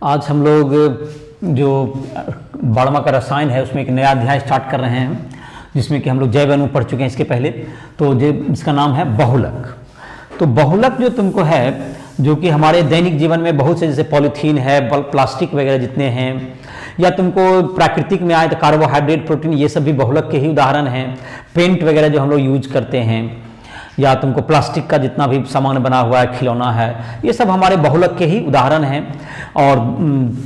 आज हम लोग जो बारहवां का रसायन है उसमें एक नया अध्याय स्टार्ट कर रहे हैं, जिसमें कि हम लोग जैव अणु पढ़ चुके हैं इसके पहले। तो इसका नाम है बहुलक। तो बहुलक जो तुमको है, जो कि हमारे दैनिक जीवन में बहुत से, जैसे पॉलीथीन है, प्लास्टिक वगैरह जितने हैं, या तुमको प्राकृतिक में आए तो कार्बोहाइड्रेट, प्रोटीन, ये सब भी बहुलक के ही उदाहरण हैं। पेंट वगैरह जो हम लोग यूज करते हैं, या तुमको प्लास्टिक का जितना भी सामान बना हुआ है, खिलौना है, ये सब हमारे बहुलक के ही उदाहरण हैं। और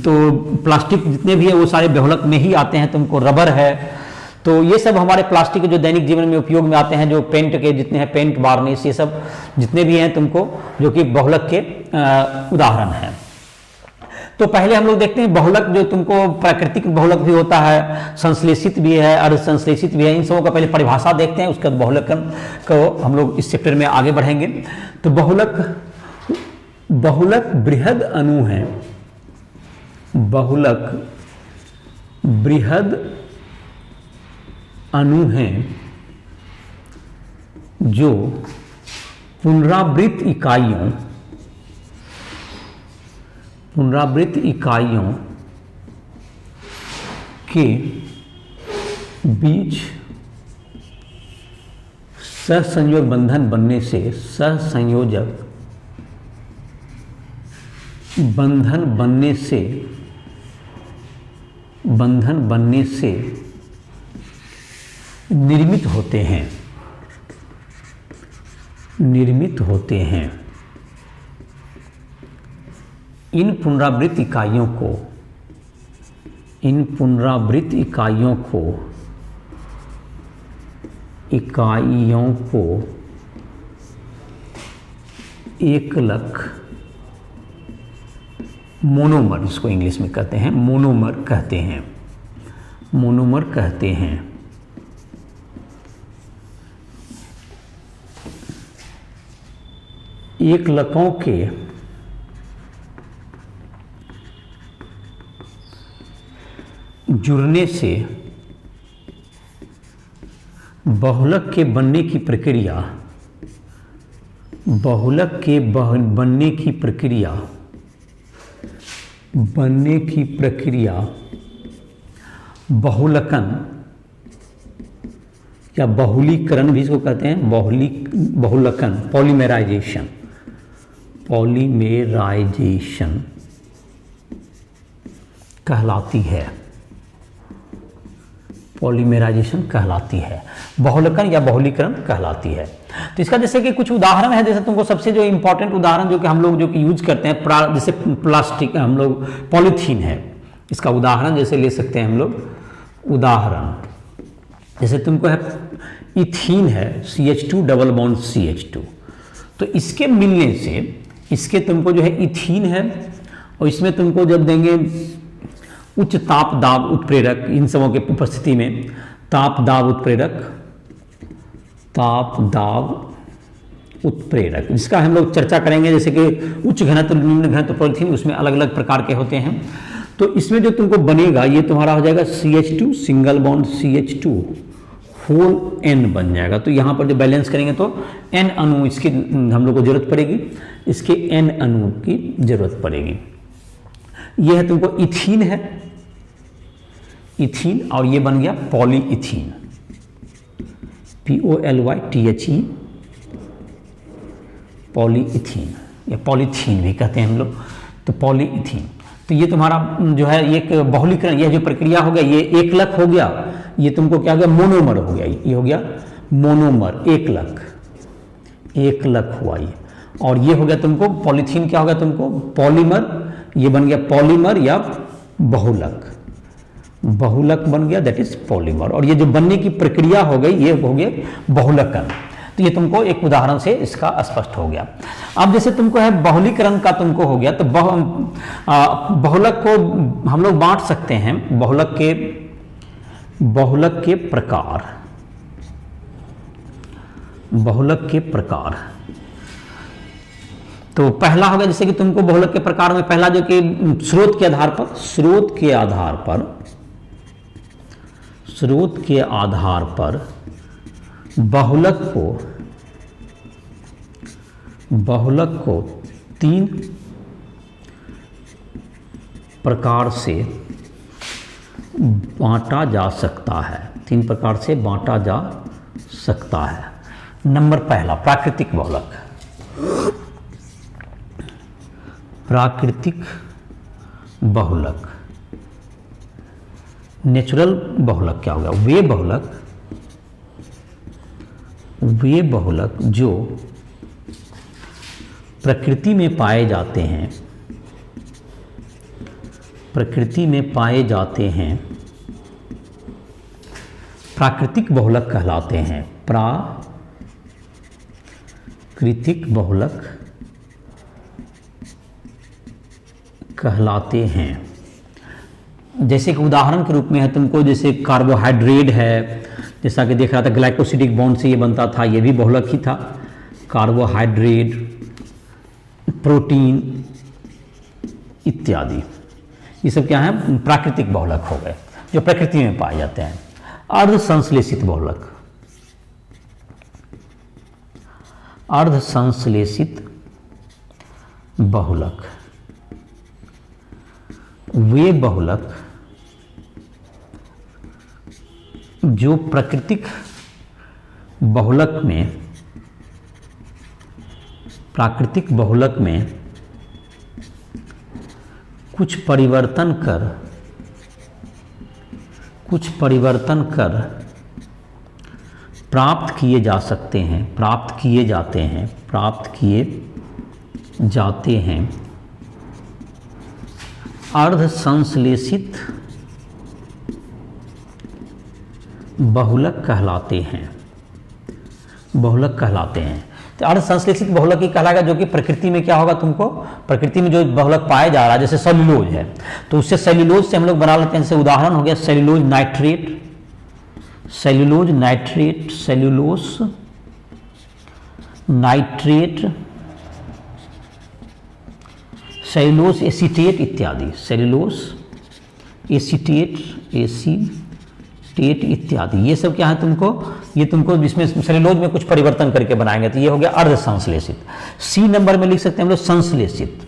तो प्लास्टिक जितने भी है वो सारे बहुलक में ही आते हैं। तुमको रबर है, तो ये सब हमारे प्लास्टिक के जो दैनिक जीवन में उपयोग में आते हैं, जो पेंट के जितने हैं, पेंट, वार्निश, ये सब जितने भी हैं तुमको, जो कि बहुलक के उदाहरण हैं। तो पहले हम लोग देखते हैं बहुलक, जो तुमको प्राकृतिक बहुलक भी होता है, संश्लेषित भी है, अर्ध संश्लेषित भी है। इन सबों का पहले परिभाषा देखते हैं, उसके बाद बहुलकन को हम लोग इस चैप्टर में आगे बढ़ेंगे। तो बहुलक बृहद अणु है। बहुलक बृहद अणु हैं जो पुनरावृत्त इकाइयों के बीच सहसंयोजक बंधन बनने से निर्मित होते हैं। इन पुनरावृत्त इकाइयों को एकलक मोनोमर, इसको इंग्लिश में कहते हैं मोनोमर कहते हैं। एकलकों के जुड़ने से बहुलक के बनने की प्रक्रिया बहुलकन या बहुलीकरण भी इसको कहते हैं, बहुलकन, पॉलीमेराइजेशन कहलाती है। बहुलकन या बहुलीकरण कहलाती है। तो इसका जैसे कि कुछ उदाहरण है, जैसे तुमको सबसे जो इंपॉर्टेंट उदाहरण जो कि हम लोग यूज करते हैं, जैसे प्लास्टिक, हम लोग पॉलीथीन है, इसका उदाहरण जैसे ले सकते हैं हम लोग। उदाहरण जैसे तुमको है इथीन है, CH2 डबल बॉन्ड CH2। तो इसके मिलने से, इसके तुमको जो है इथीन है, और इसमें तुमको जब देंगे उच्च ताप दाब उत्प्रेरक, इन सबों के उपस्थिति में ताप दाब उत्प्रेरक, जिसका हम लोग चर्चा करेंगे। जैसे कि उच्च घनत्व, निम्न घनत्व पॉलीथीन, उसमें अलग अलग प्रकार के होते हैं। तो इसमें जो तुमको बनेगा, ये तुम्हारा हो जाएगा CH2 single bond CH2 whole N बन जाएगा। तो यहाँ पर जो बैलेंस करेंगे तो N अणु इसकी हम लोग को जरूरत पड़ेगी, इसके N अणु की जरूरत पड़ेगी। यह है तुमको इथीन है, इथीन, और ये बन गया पॉलीइथीन, POLYTHE, पॉलीइथीन या पॉलीथीन भी कहते हैं हम लोग। तो पॉलीइथीन, तो ये तुम्हारा जो है एक बहुलीकरण, यह जो प्रक्रिया हो गया, ये एकलक हो गया। ये तुमको क्या हो गया, मोनोमर हो गया। ये हो गया मोनोमर, एकलक हुआ ये। और ये हो गया तुमको पॉलीथीन, क्या हो गया तुमको पॉलीमर, ये बन गया पॉलीमर या बहुलक बन गया, दैट इज पॉलीमर। और ये जो बनने की प्रक्रिया हो गई, ये हो गया बहुलकन। तो ये तुमको एक उदाहरण से इसका स्पष्ट हो गया। अब जैसे तुमको है बहुलीकरण का तुमको हो गया, तो बहुलक को हम लोग बांट सकते हैं। बहुलक के प्रकार तो पहला होगा, जैसे कि तुमको बहुलक के प्रकार में पहला जो कि स्रोत के आधार पर बहुलक को प्रकार से बांटा जा सकता है, 3 प्रकार से बांटा जा सकता है। नंबर पहला, प्राकृतिक बहुलक। प्राकृतिक बहुलक, नेचुरल बहुलक क्या होगा? वे बहुलक जो प्रकृति में पाए जाते हैं, प्राकृतिक बहुलक कहलाते हैं। प्राकृतिक बहुलक कहलाते हैं। जैसे कि उदाहरण के रूप में है तुमको, जैसे कार्बोहाइड्रेट है, जैसा कि देख रहा था ग्लाइकोसिडिक बॉन्ड से ये बनता था, ये भी बहुलक ही था। कार्बोहाइड्रेट, प्रोटीन इत्यादि, ये सब क्या है? प्राकृतिक बहुलक हो गए, जो प्रकृति में पाए जाते हैं। अर्ध संश्लेषित बहुलक, अर्ध संश्लेषित बहुलक, वे बहुलक जो प्राकृतिक बहुलक में कुछ परिवर्तन कर प्राप्त किए जाते हैं, अर्ध संश्लेषित बहुलक कहलाते हैं। तो अर्ध संश्लेषित बहुलक ही कहलाएगा, जो कि प्रकृति में क्या होगा? तुमको प्रकृति में जो बहुलक पाया जा रहा है, जैसे सेल्यूलोज है, तो उससे सेल्यूलोज से हम लोग बना लेते हैं। जैसे उदाहरण हो गया सेल्यूलोज नाइट्रेट, सेल्यूलोज एसीटेट इत्यादि, इत्यादि। ये सब क्या है? तुमको इसमें सेल्यूलोज में कुछ परिवर्तन करके बनाएंगे, तो ये हो गया अर्ध संश्लेषित। सी नंबर में लिख सकते हैं हम लोग संश्लेषित,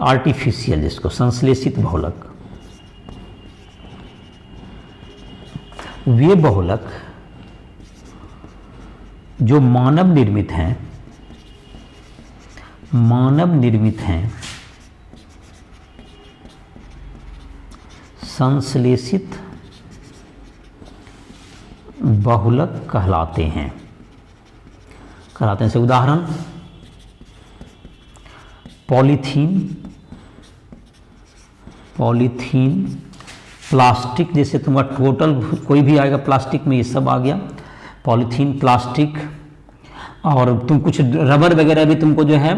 आर्टिफिशियल, जिसको संश्लेषित बहुलक। वे बहुलक जो मानव निर्मित हैं, संश्लेषित बहुलक कहलाते हैं। से उदाहरण पॉलीथीन, प्लास्टिक, जैसे तुम्हारा टोटल कोई भी आएगा प्लास्टिक में, ये सब आ गया। पॉलीथीन, प्लास्टिक, और तुम कुछ रबर वगैरह भी तुमको जो है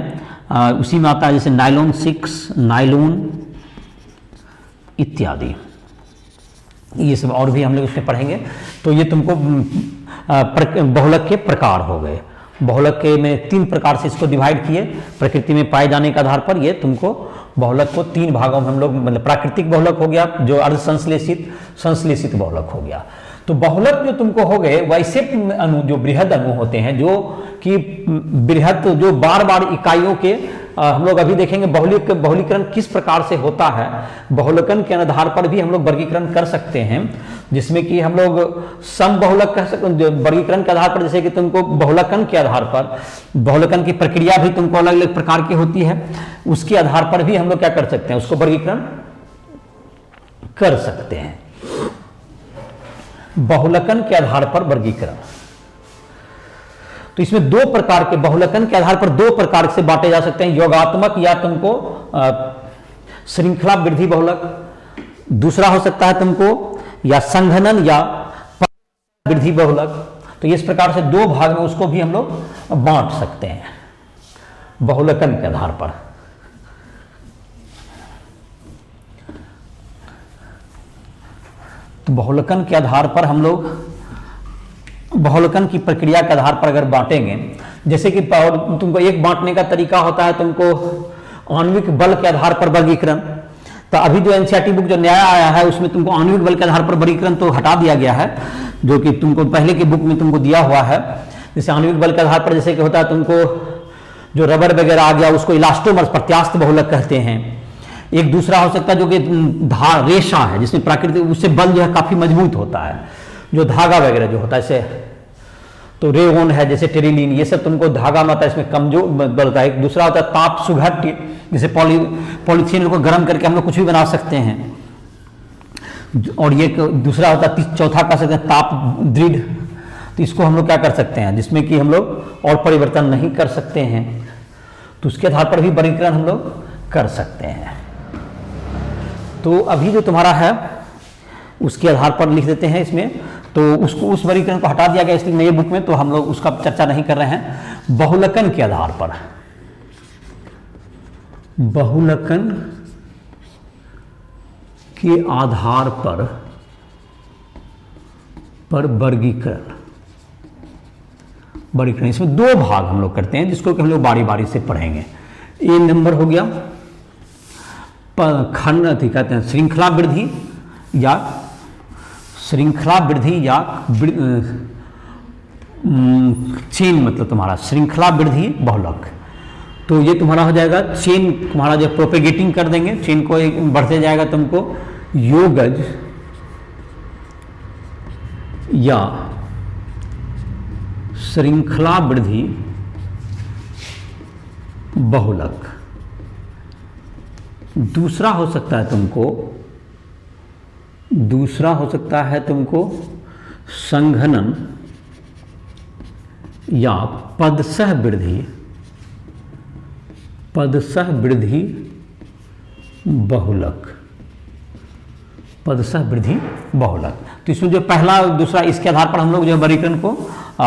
उसी में आता है, जैसे नायलॉन 6, नायलॉन इत्यादि। ये सब और भी हम लोग इसमें पढ़ेंगे। तो ये तुमको बहुलक के प्रकार हो गए। बहुलक के में 3 प्रकार से इसको डिवाइड किए, प्रकृति में पाए जाने के आधार पर। ये तुमको बहुलक को 3 भागों में हम लोग, मतलब प्राकृतिक बहुलक हो गया, जो अर्ध संश्लेषित बहुलक हो गया। तो बहुलक जो तुमको हो गए, वैसे अणु जो बृहद अणु होते हैं, जो कि बृहद, जो बार इकाइयों के हम लोग अभी देखेंगे बहुलीकरण किस प्रकार से होता है। बहुलकन के आधार पर भी हम लोग वर्गीकरण कर सकते हैं, जिसमें कि हम लोग सम बहुलक कह सकते हैं वर्गीकरण के आधार पर। जैसे कि तुमको बहुलकन के आधार पर, बहुलकन की प्रक्रिया भी तुमको अलग अलग प्रकार की होती है, उसके आधार पर भी हम लोग क्या कर सकते हैं? उसको वर्गीकरण कर सकते हैं। बहुलकन के आधार पर वर्गीकरण, तो इसमें 2 प्रकार के बहुलकन के आधार पर 2 प्रकार से बांटे जा सकते हैं। योगात्मक या तुमको श्रृंखला वृद्धि बहुलक, दूसरा हो सकता है तुमको या संघनन या वृद्धि बहुलक। तो इस प्रकार से 2 भाग में उसको भी हम लोग बांट सकते हैं बहुलकन के आधार पर। तो बहुलकन के आधार पर हम लोग बहुलकन की प्रक्रिया के आधार पर अगर बांटेंगे, जैसे कि तुमको एक बांटने का तरीका होता है तुमको आणविक बल के आधार पर वर्गीकरण। तो अभी जो एनसीईआरटी बुक जो नया आया है उसमें तुमको आणविक बल के आधार पर वर्गीकरण तो हटा दिया गया है, जो कि तुमको पहले की बुक में तुमको दिया हुआ है। जैसे आणविक बल के आधार पर जैसे कि होता है तुमको जो रबर वगैरह आ गया उसको इलास्टोमर्स, प्रत्यास्थ बहुलक कहते हैं। एक दूसरा हो सकता है जो कि रेशा है, जिसमें प्राकृतिक उससे बल जो है काफी मजबूत होता है, जो धागा वगैरह जो होता है जैसे, तो रेओन है जैसे टेरिलीन, ये सब तुमको धागा में होता है, इसमें कमजोर बल होता है। एक दूसरा होता है ताप सुघट्य, जैसे पॉलीथीन को गर्म करके हम लोग कुछ भी बना सकते हैं। और ये दूसरा होता है, चौथा कह सकते हैं ताप दृढ़, तो इसको हम लोग क्या कर सकते हैं, जिसमें कि हम लोग और परिवर्तन नहीं कर सकते हैं, तो उसके आधार पर भी वर्गीकरण हम लोग कर सकते हैं। तो अभी जो तुम्हारा है उसके आधार पर लिख देते हैं इसमें, तो उसको उस वर्गीकरण को हटा दिया गया इसलिए नए बुक में, तो हम लोग उसका चर्चा नहीं कर रहे हैं। बहुलकन के आधार पर, बहुलकन के आधार पर वर्गीकरण, इसमें दो भाग हम लोग करते हैं, जिसको कि हम लोग बारी बारी से पढ़ेंगे। ए नंबर हो गया खंड कहते हैं श्रृंखला वृद्धि या चेन, मतलब तुम्हारा श्रृंखला वृद्धि बहुलक, तो ये तुम्हारा हो जाएगा चेन, तुम्हारा जो प्रोपेगेटिंग कर देंगे चेन को, बढ़ते जाएगा तुमको योगज या श्रृंखला वृद्धि बहुलक। दूसरा हो सकता है तुमको संघनन या पदसह वृद्धि बहुलक, पदसह वृद्धि बहुलक। तो इसमें जो पहला दूसरा, इसके आधार पर हम लोग जो वर्गीकरण को,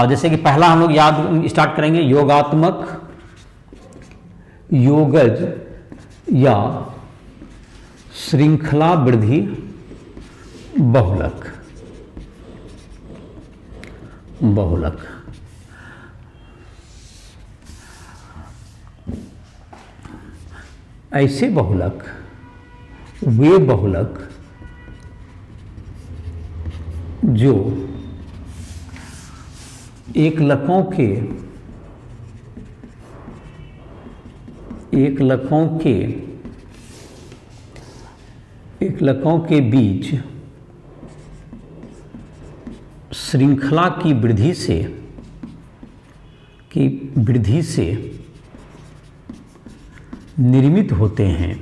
जैसे कि पहला हम लोग याद स्टार्ट करेंगे, योगात्मक, योगज या श्रृंखला वृद्धि बहुलक। ऐसे बहुलक, वे बहुलक जो एकलकों के बीच श्रृंखला की वृद्धि से निर्मित होते हैं,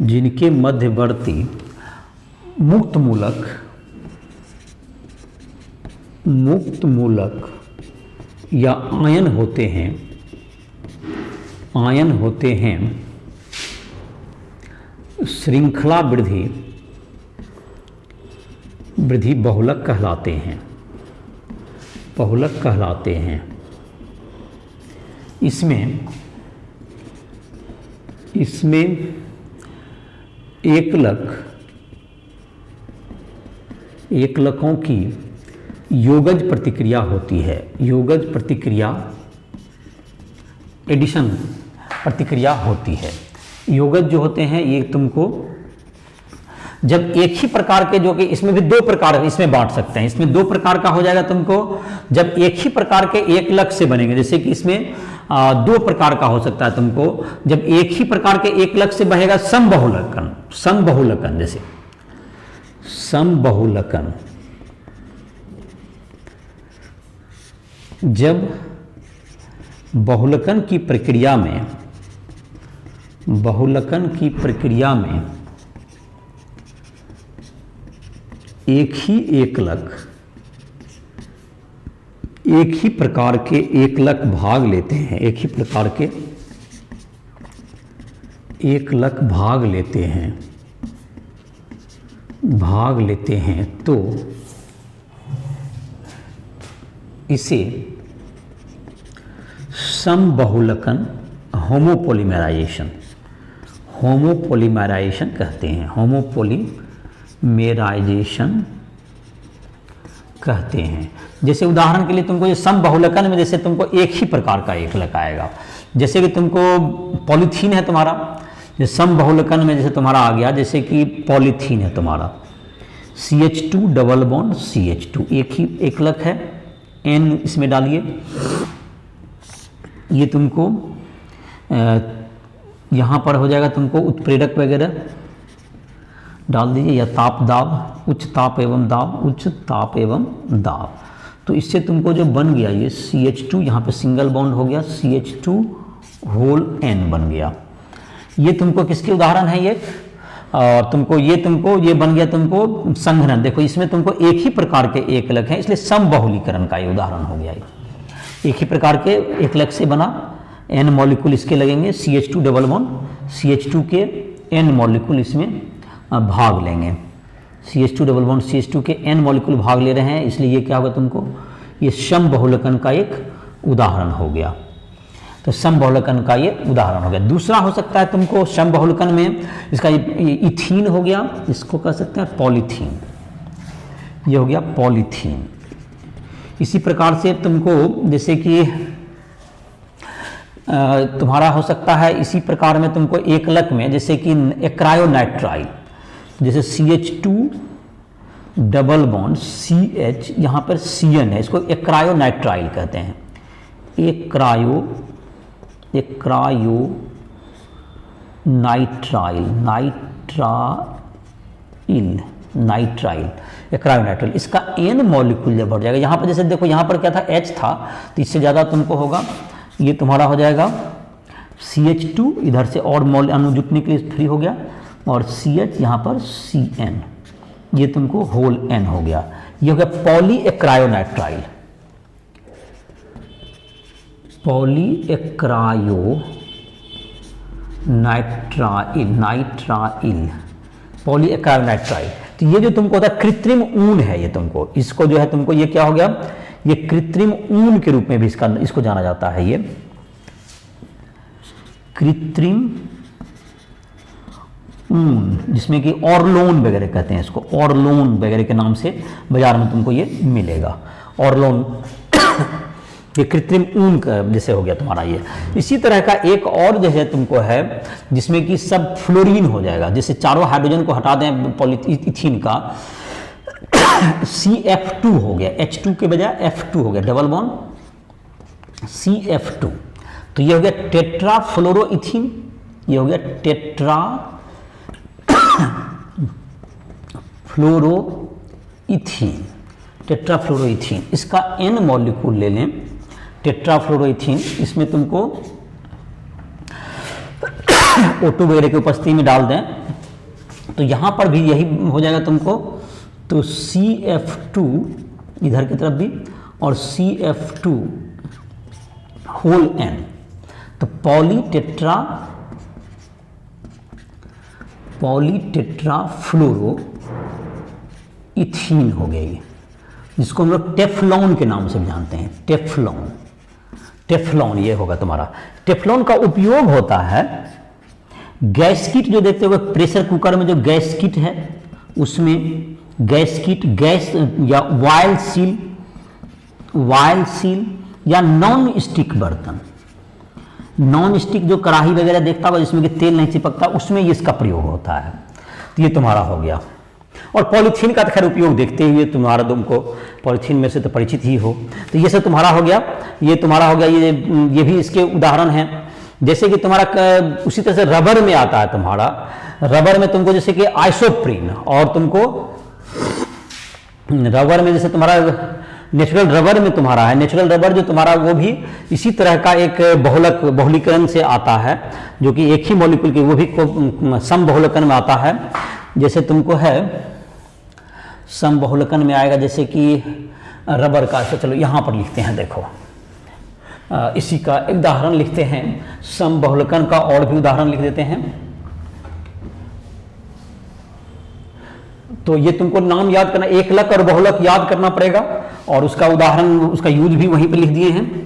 जिनके मध्यवर्ती मुक्त मूलक या आयन होते हैं, श्रृंखला वृद्धि बहुलक कहलाते हैं। इसमें एकलकों की योगज प्रतिक्रिया होती है, योगज प्रतिक्रिया, एडिशन प्रतिक्रिया होती है। योगज जो होते हैं ये तुमको जब एक ही प्रकार के, जो कि इसमें भी दो प्रकार इसमें बांट सकते हैं, इसमें दो प्रकार का हो जाएगा तुमको, जब एक ही प्रकार के एकलक से बनेंगे, जैसे कि इसमें दो प्रकार का हो सकता है तुमको, जब एक ही प्रकार के एकलक से बहेगा समबहुलकन, जैसे समबहुलकन, जब बहुलकन की प्रक्रिया में एक ही प्रकार के एकलक भाग लेते हैं, भाग लेते हैं, तो इसे समबहुलकन, होमोपोलीमराइजेशन कहते हैं, कहते हैं। जैसे उदाहरण के लिए तुमको ये समबहुलकन में जैसे तुमको एक ही प्रकार का एकलक आएगा, जैसे कि तुमको पॉलीथीन है तुम्हारा, जैसे समबहुलकन में जैसे तुम्हारा आ गया, जैसे कि पॉलीथीन है तुम्हारा, CH2 डबल बॉन्ड CH2, एक ही एकलक है, N इसमें डालिए। ये तुमको यहाँ पर हो जाएगा तुमको उत्प्रेरक वगैरह डाल दीजिए, या ताप दाब, उच्च ताप एवं दाब, उच्च ताप एवं दाब। तो इससे तुमको जो बन गया ये CH2, यहाँ पे सिंगल बॉन्ड हो गया, CH2 होल N बन गया। ये तुमको किसके उदाहरण है ये, और तुमको ये बन गया तुमको संघनन। देखो इसमें तुमको एक ही प्रकार के एकलक हैं, इसलिए समबहुलीकरण का ये उदाहरण हो गया। एक ही प्रकार के एकलक से बना, N मॉलिक्यूल इसके लगेंगे, CH2 डबल बॉन्ड CH2 के N मॉलिक्यूल इसमें भाग लेंगे, CH2 डबल बॉन्ड CH2 के N मॉलिक्यूल भाग ले रहे हैं, इसलिए ये क्या होगा तुमको, ये समबहुलकन का एक उदाहरण हो गया। तो समबहुलकन का ये उदाहरण हो गया। दूसरा हो सकता है तुमको समबहुलकन में, इसका इथीन हो गया, इसको कह सकते हैं पॉलीथीन, ये हो गया पॉलीथीन। इसी प्रकार से तुमको जैसे कि तुम्हारा हो सकता है, इसी प्रकार में तुमको एकलक में जैसे कि एक्रायोनाइट्राइल, जैसे CH2 डबल बॉन्ड CH, यहाँ पर CN है, इसको एक्रायोनाइट्राइल कहते हैं। नाइट्राइल, एक्रायोनाइट्राइल, इसका N मॉलिक्यूल जब बढ़ जाएगा, यहाँ पर जैसे देखो यहाँ पर क्या था, H था, तो इससे ज़्यादा तुमको होगा, ये तुम्हारा हो जाएगा CH2, इधर से और अणु जुटने के लिए फ्री हो गया, और CH यहाँ पर CN, ये तुमको होल N हो गया। ये हो गया पॉली एक्रायोनाइट्राइल, पॉली एक्रायोनाइट्राइल। तो ये जो तुमको होता है कृत्रिम ऊन है, ये तुमको, इसको जो है तुमको ये क्या हो गया, ये कृत्रिम ऊन के रूप में भी इसको जाना जाता है। ये कृत्रिम ऊन, जिसमें कि ऑर्लोन वगैरह कहते हैं इसको, ऑर्लोन वगैरह के नाम से बाजार में तुमको ये मिलेगा, ऑर्लोन। ये कृत्रिम ऊन जैसे हो गया तुम्हारा ये। इसी तरह का एक और जैसे तुमको है जिसमें कि सब फ्लोरीन हो जाएगा, जैसे चारों हाइड्रोजन को हटा दें पॉलीथीन का, CF2 हो गया, H2 के बजाय F2 हो गया, डबल बॉन्ड CF2, तो ये हो गया टेट्रा फ्लोरोइथीन, ये हो गया टेट्रा फ्लोरोइथीन। इसका N मॉलिक्यूल ले लें, टेट्राफ्लोरोइथीन, इसमें तुमको O2 वगैरह की उपस्थिति में डाल दें, तो यहाँ पर भी यही हो जाएगा तुमको, तो CF2 इधर की तरफ भी, और CF2 होल N, तो पॉलीटेट्राफ्लोरोइथीन हो गया ये, जिसको हम लोग टेफ्लॉन के नाम से भी जानते हैं, टेफ्लॉन ये होगा तुम्हारा। टेफ्लॉन का उपयोग होता है गैस किट, जो देखते हो प्रेशर कुकर में जो गैस किट है, उसमें गैस किट, गैस या वायल सील या नॉन स्टिक बर्तन, नॉन स्टिक जो कढ़ाई वगैरह देखता होगा जिसमें कि तेल नहीं चिपकता, उसमें ये इसका प्रयोग होता है। तो ये तुम्हारा हो गया। और पॉलीथीन का तो खैर उपयोग देखते हुए तुम्हारा, तुमको पॉलीथीन में से तो परिचित ही हो, तो ये सब तुम्हारा हो गया। ये तुम्हारा हो गया, ये भी इसके उदाहरण हैं। जैसे कि तुम्हारा उसी तरह से रबर में आता है तुम्हारा, रबर में तुमको जैसे कि आइसोप्रीन, और तुमको रबर में जैसे तुम्हारा नेचुरल रबर में तुम्हारा है, नेचुरल रबर जो तुम्हारा वो भी इसी तरह का एक बहुलीकरण से आता है, जो कि एक ही मॉलिक्यूल की, वो भी समबहुलकन में आता है। जैसे तुमको है समबहुलकन में आएगा, जैसे कि रबर का, चलो यहाँ पर लिखते हैं, देखो इसी का एक उदाहरण लिखते हैं, समबहुलकन का और भी उदाहरण लिख देते हैं। तो ये तुमको नाम याद करना, एकलक और बहुलक याद करना पड़ेगा, और उसका उदाहरण, उसका यूज भी वहीं पे लिख दिए हैं।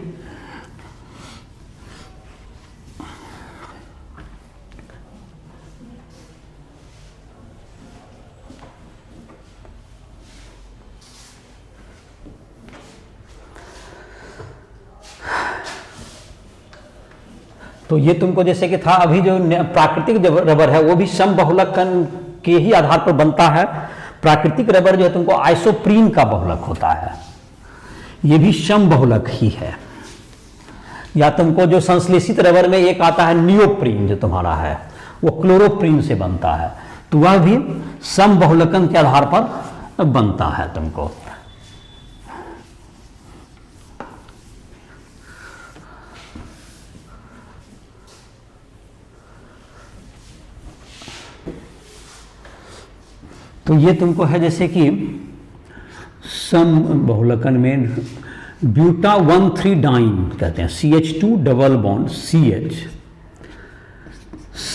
तो ये तुमको जैसे कि था, अभी जो प्राकृतिक रबर है वो भी समबहुलकन के ही आधार पर बनता है, प्राकृतिक रबर जो है तुमको आइसोप्रीन का बहुलक होता है, ये भी सम बहुलक ही है। या तुमको जो संश्लेषित रबर में एक आता है नियोप्रीन जो तुम्हारा है, वो क्लोरोप्रीन से बनता है, तो वह भी सम बहुलकन के आधार पर बनता है तुमको। तो ये तुमको है जैसे कि सम बहुलकन में ब्यूटा 1,3 डाइन कहते हैं, CH2 double bond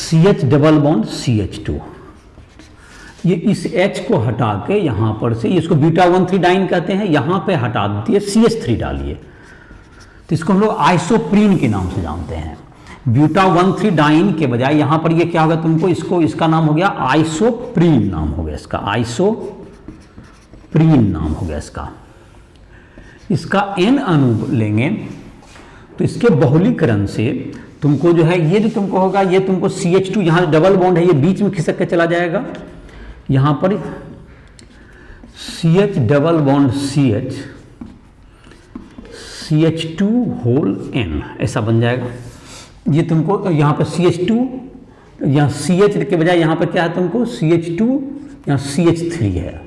CH double bond CH2, ये इस H को हटा के यहाँ पर से इसको ब्यूटा 1,3 डाइन कहते हैं, यहाँ पे हटा दिए CH3 डालिए, तो इसको हम लोग आइसोप्रीन के नाम से जानते हैं। ब्यूटा 1,3 डाइन के बजाय यहाँ पर ये क्या होगा तुमको, इसका नाम हो गया आइसोप्रीन, नाम हो गया इसका आइसोप्रीन नाम हो गया इसका। इसका N अणु लेंगे तो इसके बहुलीकरण से तुमको जो है ये जो तुमको होगा, ये तुमको CH2 यहाँ डबल बॉन्ड है, ये बीच में खिसक के चला जाएगा, यहाँ पर CH double bond CH2 whole N ऐसा बन जाएगा। ये तुमको यहाँ पर CH2 यहाँ CH के बजाय यहाँ पर क्या है तुमको CH2 यहाँ CH3 है,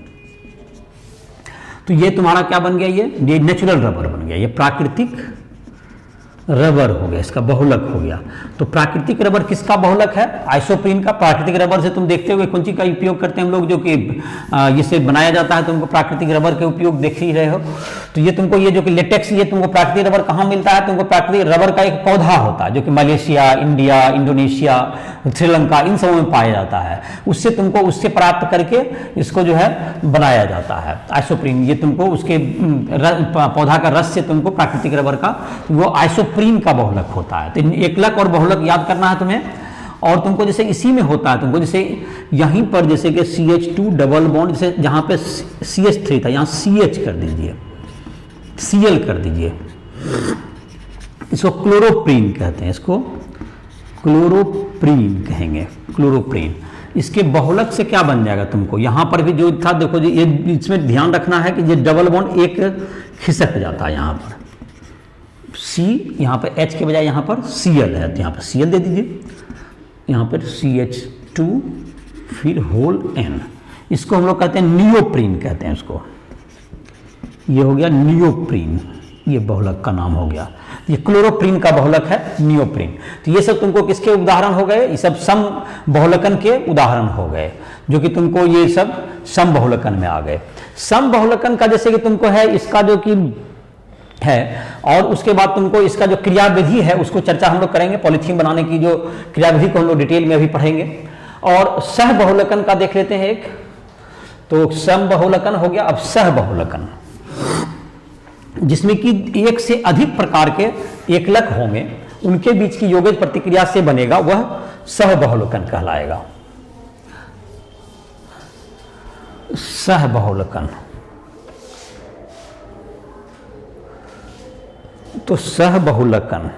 तो ये तुम्हारा क्या बन गया, ये नेचुरल रबर बन गया, ये प्राकृतिक रबर हो गया, इसका बहुलक हो गया। तो प्राकृतिक रबर किसका बहुलक है, आइसोप्रीन का। प्राकृतिक रबर से तुम देखते हुए कौन सी का उपयोग करते हैं हम लोग, जो कि इससे बनाया जाता है, तुमको प्राकृतिक रबर के उपयोग देख ही रहे हो। तो ये तुमको ये जो कि लेटेक्स, ये तुमको प्राकृतिक रबर कहाँ मिलता है, तुमको प्राकृतिक रबर का एक पौधा होता है जो कि मलेशिया, इंडिया, इंडोनेशिया, श्रीलंका इन सबों में पाया जाता है, उससे तुमको उससे प्राप्त करके इसको जो है बनाया जाता है आइसोप्रीन। ये तुमको उसके पौधा का रस से तुमको प्राकृतिक रबर का वो आइसोप्रीन का बहुलक होता है। तो एकलक और बहुलक याद करना है तुम्हें। और तुमको जैसे इसी में होता है, तुमको जैसे यहीं पर जैसे कि CH2 डबल बॉन्ड, जैसे जहाँ पे CH3 था यहाँ CH कर दीजिए, Cl कर दीजिए, इसको क्लोरोप्रीन कहते हैं, इसको क्लोरोप्रीन कहेंगे, क्लोरोप्रीन। इसके बहुलक से क्या बन जाएगा तुमको, यहाँ पर भी जो था देखो जी, ये इसमें ध्यान रखना है कि ये डबल बॉन्ड एक खिसक जाता है, यहाँ पर C, यहाँ पर H के बजाय यहाँ पर Cl है, तो यहाँ पर Cl दे दीजिए, यहाँ पर CH2 फिर होल N, इसको हम लोग कहते हैं नियोप्रीन कहते हैं इसको। ये हो गया नियोप्रीन, ये बहुलक का नाम हो गया। ये क्लोरोप्रीन का बहुलक है नियोप्रीन। तो ये सब तुमको किसके उदाहरण हो गए, ये सब सम बहुलकन के उदाहरण हो गए, जो कि तुमको ये सब सम बहुलकन में आ गए। सम बहुलकन का जैसे कि तुमको है इसका जो कि है, और उसके बाद तुमको इसका जो क्रियाविधि है उसको चर्चा हम लोग करेंगे, पॉलीथीन बनाने की जो क्रियाविधि को हम लोग डिटेल में अभी पढ़ेंगे। और सह बहुलकन का देख लेते हैं एक, तो सम बहुलकन हो गया। अब सह बहुलकन, जिसमें कि एक से अधिक प्रकार के एकलक होंगे, उनके बीच की योगज प्रतिक्रिया से बनेगा, वह सह बहुलकन कहलाएगा। सह बहुलकन, तो सह बहुलकन,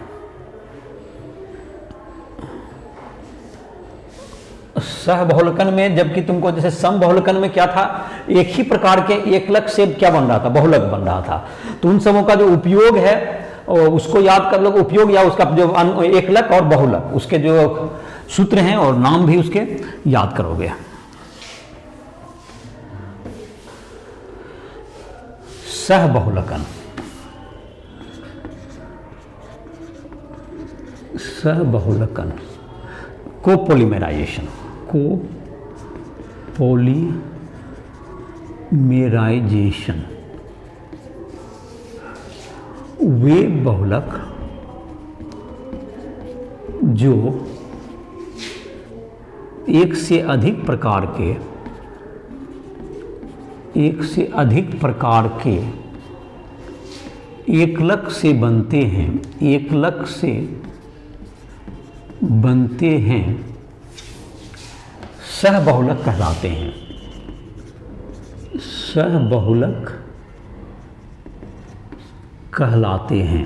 सह बहुलकन में जबकि तुमको जैसे सम बहुलकन में क्या था, एक ही प्रकार के एकलक से क्या बन रहा था, बहुलक बन रहा था। तो उन सबों का जो उपयोग है उसको याद कर लो, उपयोग या उसका जो एकलक और बहुलक उसके जो सूत्र हैं और नाम भी उसके याद करोगे। सह बहुलकन, सह बहुलकन, कोपोलीमराइजेशन, कोपोलीमराइजेशन, वे बहुलक जो एक से अधिक प्रकार के एकलक से बनते हैं, एकलक से बनते हैं, सह बहुलक कहलाते हैं। सह बहुलक कहलाते हैं,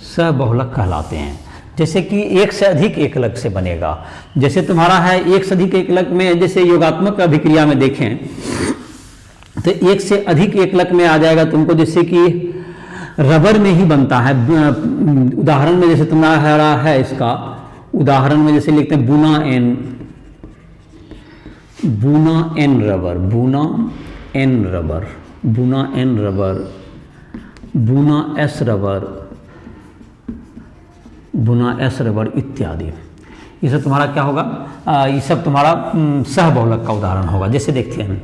सह बहुलक कहलाते हैं। जैसे कि एक से अधिक एकलक से बनेगा। जैसे तुम्हारा है एक से अधिक एकलक में, जैसे योगात्मक अभिक्रिया में देखें तो एक से अधिक एकलक में आ जाएगा तुमको, जैसे कि रबर में ही बनता है। उदाहरण में जैसे तुम्हारा है इसका उदाहरण में जैसे लिखते हैं बुना एन रबर, बुना एन रबर, बुना एन रबर, बुना एस रबर, बुना एस रबर इत्यादि। ये सब तुम्हारा क्या होगा, ये सब तुम्हारा सहबहुलक का उदाहरण होगा। जैसे देखते हैं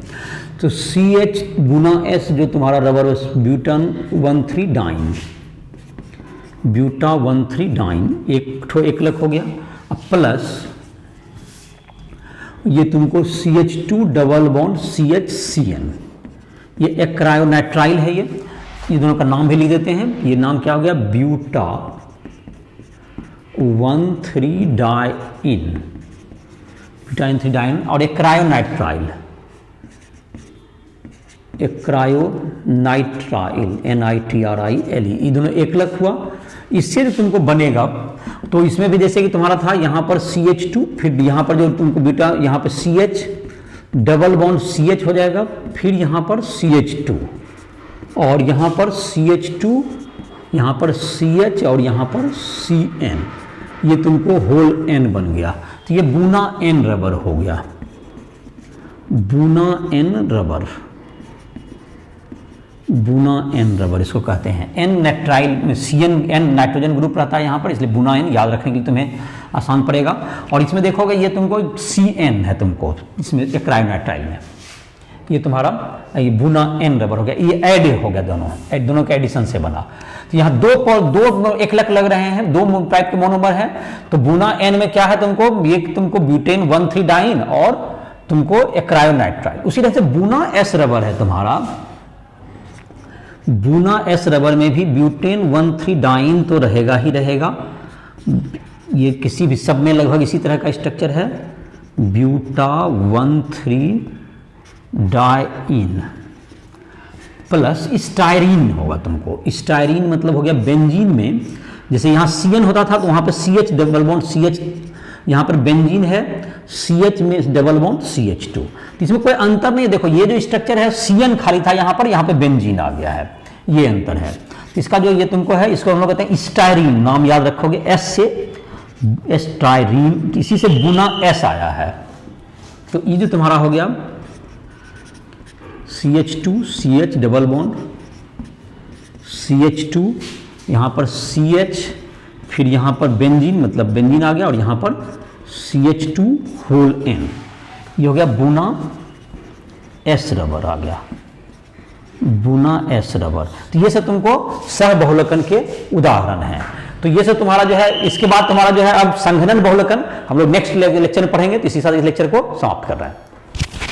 तो CH गुना S जो तुम्हारा rubber butane 1,3 diene, buta 1,3 diene एक ठो एकलक हो गया। अब प्लस ये तुमको CH2 डबल बॉन्ड CHCN, ये एक क्रायोनाइट्राइल है। ये दोनों का नाम भी लिख देते हैं। ये नाम क्या हो गया, ब्यूटा 1,3 डाइन, ब्यूटाइन 3 डाइन। और एक क्रायोनाइट्राइल, एक क्रायोनाइट्राइल NITRILE, ये दोनों एकलक हुआ। इससे जो तुमको बनेगा तो इसमें भी जैसे कि तुम्हारा था यहाँ पर CH2, फिर यहाँ पर जो तुमको बीटा यहाँ पर CH डबल बॉन्ड CH हो जाएगा, फिर यहाँ पर CH2 और यहाँ पर CH2, यहाँ पर CH और यहाँ पर CN, ये तुमको होल N बन गया। तो ये बुना N रबर हो गया, बुना N रबर, बुना N रबर इसको कहते हैं। N नाइट्राइल में CN N नाइट्रोजन ग्रुप रहता है यहाँ पर, इसलिए बुना N याद रखने के लिए तुम्हें आसान पड़ेगा। और इसमें देखोगे ये तुमको CN है, तुमको इसमें एक क्रायोनाइट्राइल में ये तुम्हारा ये बुना N रबर हो गया। ये ऐड हो गया, दोनों के एडिशन से बना। तो यहाँ दो एकलक लग रहे हैं, दो टाइप के मोनोमर हैं। तो बुना N में क्या है तुमको, ये तुमको ब्यूटेन 1,3 डाइन और तुमको एक क्रायोनाइट्राइल। उसी तरह से बुना S रबर है तुम्हारा, बुना S रबर में भी ब्यूटेन 1,3 डाइन तो रहेगा ही रहेगा। ये किसी भी सब में लगभग इसी तरह का स्ट्रक्चर है, ब्यूटा 1,3 डाइन प्लस स्टायरीन होगा तुमको। स्टायरीन मतलब हो गया बेंजीन में, जैसे यहाँ CN होता था तो वहाँ पे CH डबल बॉन्ड CH, यहाँ पर बेंजीन है CH में डबल बॉन्ड CH2। तो इसमें कोई अंतर नहीं है। देखो ये जो स्ट्रक्चर है CN खाली था यहाँ पे बेंजीन आ गया है, ये अंतर है। तो इसका जो ये तुमको है, इसको हम लोग कहते हैं स्टायरीन, नाम याद रखोगे S से स्टायरीन, इसी से बुना S आया है। तो ये जो तुम्हारा हो गया CH2 CH double bond CH2, यहाँ पर CH, फिर यहाँ पर बेंजीन मतलब बेंजीन आ गया और यहाँ पर CH2 होल N, ये हो गया बुना S रबर आ गया, बुना S रबर। तो ये सब तुमको सहबहुलकन के उदाहरण हैं। तो ये सब तुम्हारा जो है, इसके बाद तुम्हारा जो है अब संघनन बहुलकन हम लोग नेक्स्ट लेक्चर में पढ़ेंगे। तो इसी साथ इस लेक्चर को समाप्त कर रहे हैं।